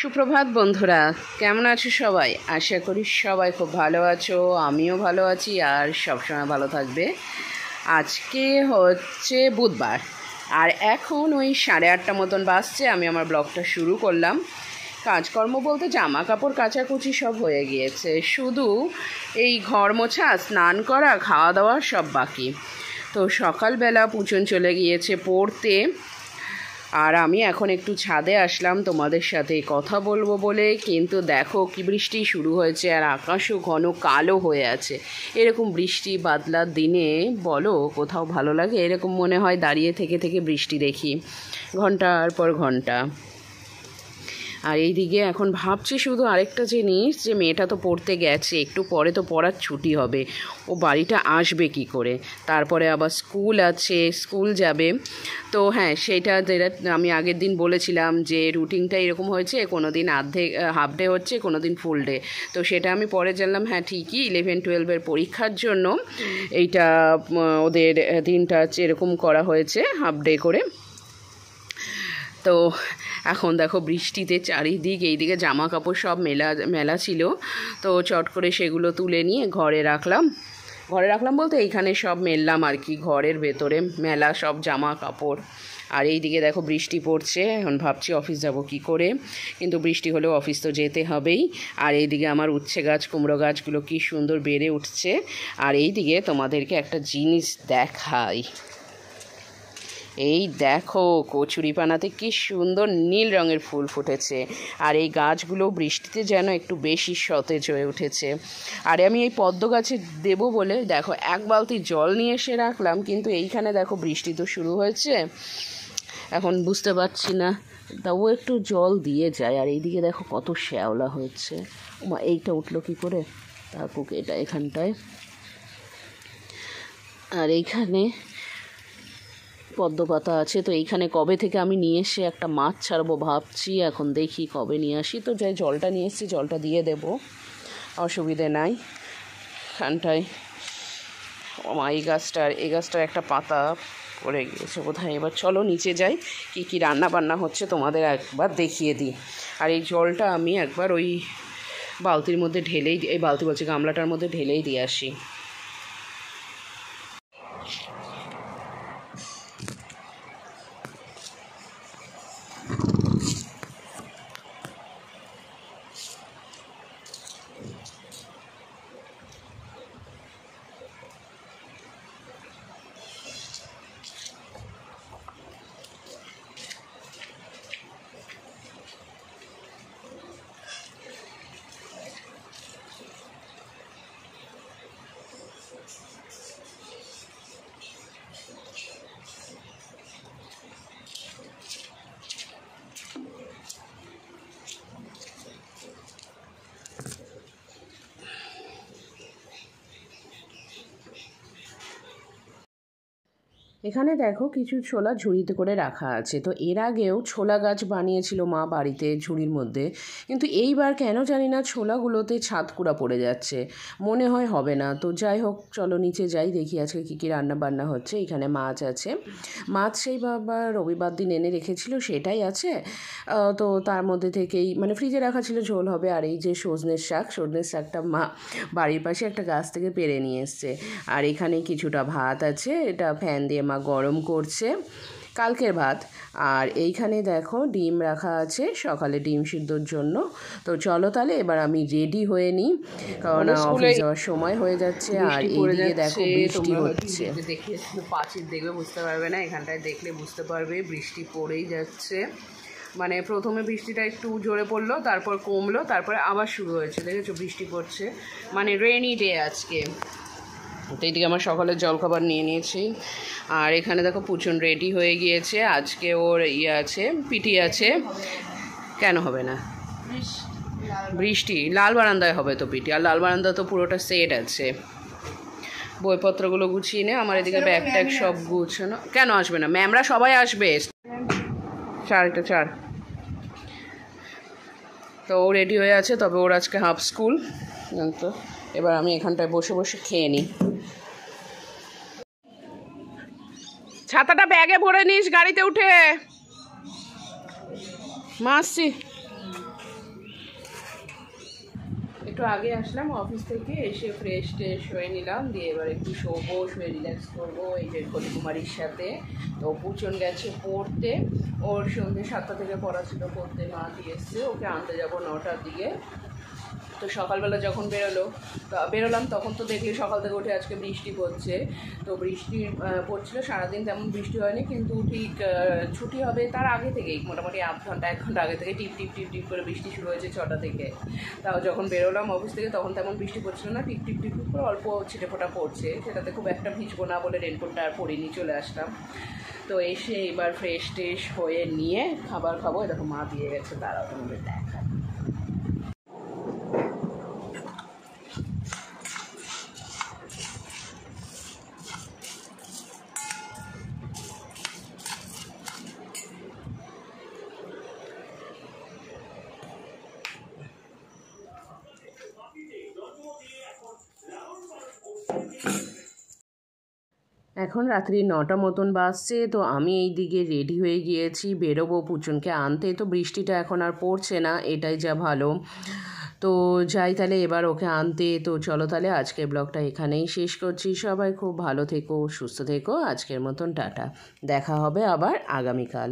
সুপ্রভাত বন্ধুরা, কেমন আছো সবাই? আশা করি সবাই খুব ভালো আছো, আমিও ভালো আছি আর সবসময় ভালো থাকবে। আজকে হচ্ছে বুধবার আর এখন ওই 8:30 মতন বাজছে। আমি আমার ব্লগটা শুরু করলাম। কাজকর্ম বলতে জামা কাপড় কাচাকুচি সব হয়ে গিয়েছে, শুধু এই ঘর মোছা, স্নান করা, খাওয়া দাওয়া সব বাকি। তো সকালবেলা পুচন চলে গিয়েছে পড়তে, আর আমি এখন একটু ছাদে আসলাম তোমাদের সাথে কথা বলবো বলে। কিন্তু দেখো কি বৃষ্টি শুরু হয়েছে আর আকাশও ঘন কালো হয়ে আছে। এরকম বৃষ্টি বাদলার দিনে বলো কোথাও ভালো লাগে? এরকম মনে হয় দাঁড়িয়ে থেকে থেকে বৃষ্টি দেখি ঘন্টার পর ঘন্টা। আর এইদিকে এখন ভাবছি শুধু আরেকটা জিনিস, যে মেয়েটা তো পড়তে গেছে, একটু পরে তো পড়ার ছুটি হবে, ও বাড়িটা আসবে কি করে? তারপরে আবার স্কুল আছে, স্কুল যাবে। তো হ্যাঁ, সেটা যেটা আমি আগের দিন বলেছিলাম যে রুটিনটা এরকম হয়েছে, কোনো দিন হাফ ডে হচ্ছে, কোনো দিন ফুল ডে। তো সেটা আমি পরে জানলাম, হ্যাঁ ঠিকই, 11-12 পরীক্ষার জন্য এইটা ওদের দিনটা এরকম করা হয়েছে, হাফ ডে করে। তো এখন দেখো বৃষ্টিতে চারিদিক, এইদিকে জামা কাপড় সব মেলা ছিল, তো চট করে সেগুলো তুলে নিয়ে ঘরে রাখলাম বলতে এইখানে সব মেললাম আর কি, ঘরের ভেতরে মেলা সব জামা কাপড়। আর এইদিকে দেখো বৃষ্টি পড়ছে, এখন ভাবছি অফিস যাব কি করে, কিন্তু বৃষ্টি হলেও অফিস তো যেতে হবেই। আর এইদিকে আমার উচ্ছে গাছ, কুমড়ো গাছগুলো কি সুন্দর বেড়ে উঠছে। আর এইদিকে তোমাদেরকে একটা জিনিস দেখাই, এই দেখো কচুরিপানাতে কি সুন্দর নীল রঙের ফুল ফুটেছে। আর এই গাছগুলো বৃষ্টিতে যেন একটু বেশি সতেজ হয়ে উঠেছে। আর আমি এই পদ্ম গাছে দেবো বলে দেখো 1 বালতি জল নিয়ে এসে রাখলাম, কিন্তু এইখানে দেখো বৃষ্টি তো শুরু হয়েছে, এখন বুঝতে পারছি না, তাও একটু জল দিয়ে যায়। আর এইদিকে দেখো কত শ্যাওলা হয়েছে। ওমা, এইটা উঠলো কি করে? তাকুক এটা এখানটায়। আর এইখানে পদ্ম পাতা আছে, তো এইখানে কবে থেকে আমি নিয়ে এসে একটা মাছ ছাড়বো ভাবছি, এখন দেখি কবে নিয়ে আসি। তো যাই, জলটা নিয়ে এসেছি, জলটা দিয়ে দেব, অসুবিধে নাই। খানটায় এই গাছটার একটা পাতা পড়ে গিয়েছে বোধহয়। এবার চলো নিচে যাই, কি কি রান্না বান্না হচ্ছে তোমাদের একবার দেখিয়ে দিই। আর এই জলটা আমি একবার ওই বালতির মধ্যে এই বালতি বলছি, গামলাটার মধ্যে ঢেলেই দিয়ে আসি। এখানে দেখো কিছু ছোলা ঝুড়িতে করে রাখা আছে। তো এর আগেও ছোলা গাছ বানিয়েছিল মা বাড়িতে ঝুড়ির মধ্যে, কিন্তু এইবার কেন জানি না ছোলাগুলোতে ছাদকুড়া পড়ে যাচ্ছে, মনে হয় হবে না। তো যাই হোক, চলো নিচে যাই, দেখি আজকে কী কী রান্না বান্না হচ্ছে। এখানে মাছ আছে, মাছ সেই বাবা রবিবার দিন এনে রেখেছিল, সেটাই আছে। তো তার মধ্যে থেকেই মানে ফ্রিজে রাখা ছিল, ঝোল হবে। আর এই যে সজনের শাকটা মা বাড়ির পাশে একটা গাছ থেকে পেড়ে নিয়ে এসছে। আর এখানে কিছুটা ভাত আছে, এটা ফ্যান দিয়ে মা গরম করছে, কালকের ভাত। আর এইখানে দেখো ডিম রাখা আছে সকালে ডিম সিদ্ধর জন্য। তো চলো তাহলে এবার আমি রেডি হয়ে নিই, কারণ অফিস যাওয়ার সময় হয়ে যাচ্ছে। আর এইদিকে দেখো বৃষ্টি হচ্ছে, দেখে পাঁচিল দেখবে বুঝতে পারবে না, এখানটায় দেখলে বুঝতে পারবে বৃষ্টি পড়েই যাচ্ছে। মানে প্রথমে বৃষ্টিটা একটু জোরে পড়লো, তারপর কমলো, তারপরে আবার শুরু হয়েছে, দেখেছো বৃষ্টি পড়ছে, মানে রেইনি ডে আজকে। তো এইদিকে আমার সকালের জলখাবার নিয়ে নিয়েছি। আর এখানে দেখো পুচন রেডি হয়ে গিয়েছে, আজকে ওর আছে, পিটি আছে। কেন হবে না? বৃষ্টি লাল বারান্দায় হবে তো পিটি, আর লাল বারান্দা তো পুরোটা সেট আছে। বইপত্রগুলো গুছিয়ে নে, আমার এদিকে ব্যাগ ট্যাগ সব গুছানো। কেন আসবে না? ম্যামরা সবাই আসবে, 4:45। তো ও রেডি হয়ে আছে, তবে ওর আজকে হাফ স্কুল। তো এবার আমি এখানটায় বসে বসে খেয়ে নিই। ছাতাটা ব্যাগে ভরে নিস গাড়িতে উঠে। মা আসছি। একটু আগে আসলাম অফিস থেকে, এসে ফ্রেশ ট্রেশ হয়ে নিলাম, দিয়ে এবার একটু শোবো, শুয়ে রিল্যাক্স করবো এই যে কলিকুমারির সাথে। তো পুচন গেছে পড়তে, ওর সন্ধ্যে 7টা থেকে পড়া ছিল, পড়তে মা দিয়ে এসছে, ওকে আনতে যাবো 9টার দিকে। তো সকালবেলা যখন বেরোলাম তখন তো দেখলি সকাল থেকে উঠে আজকে বৃষ্টি পড়ছে। তো বৃষ্টি পড়ছিল সারাদিন, তেমন বৃষ্টি হয়নি, কিন্তু ঠিক ছুটি হবে তার আগে থেকেই মোটামুটি 1 ঘন্টা আগে থেকে টিপ টিপ টিপ টিপ করে বৃষ্টি শুরু হয়েছে 6টা থেকে। তাও যখন বেরোলাম অফিস থেকে তখন তেমন বৃষ্টি পড়ছিল না, টিপ টিপ টিপ টিপ করে অল্প ছিটেফোঁটা পড়ছে, সেটাতে খুব একটা ভিজবো না বলে রেনকোটটা আর পরিনি, চলে আসলাম। তো এসে এবার ফ্রেশ ট্রেশ হয়ে নিয়ে খাবার খাবো। এরকম মা দিয়ে গেছে, তারাও তোমাদের দেখা। এখন রাত্রি 9টা মতন বাজছে। তো আমি এই দিকে রেডি হয়ে গিয়েছি, বেরোবো পুচনকে আনতে। তো বৃষ্টিটা এখন আর পড়ছে না, এটাই যা ভালো। তো যাই তাহলে এবার ওকে আনতে। তো চলো তাহলে আজকের ব্লগটা এখানেই শেষ করছি। সবাই খুব ভালো থেকো, সুস্থ থেকো। আজকের মতন টাটা, দেখা হবে আবার আগামীকাল।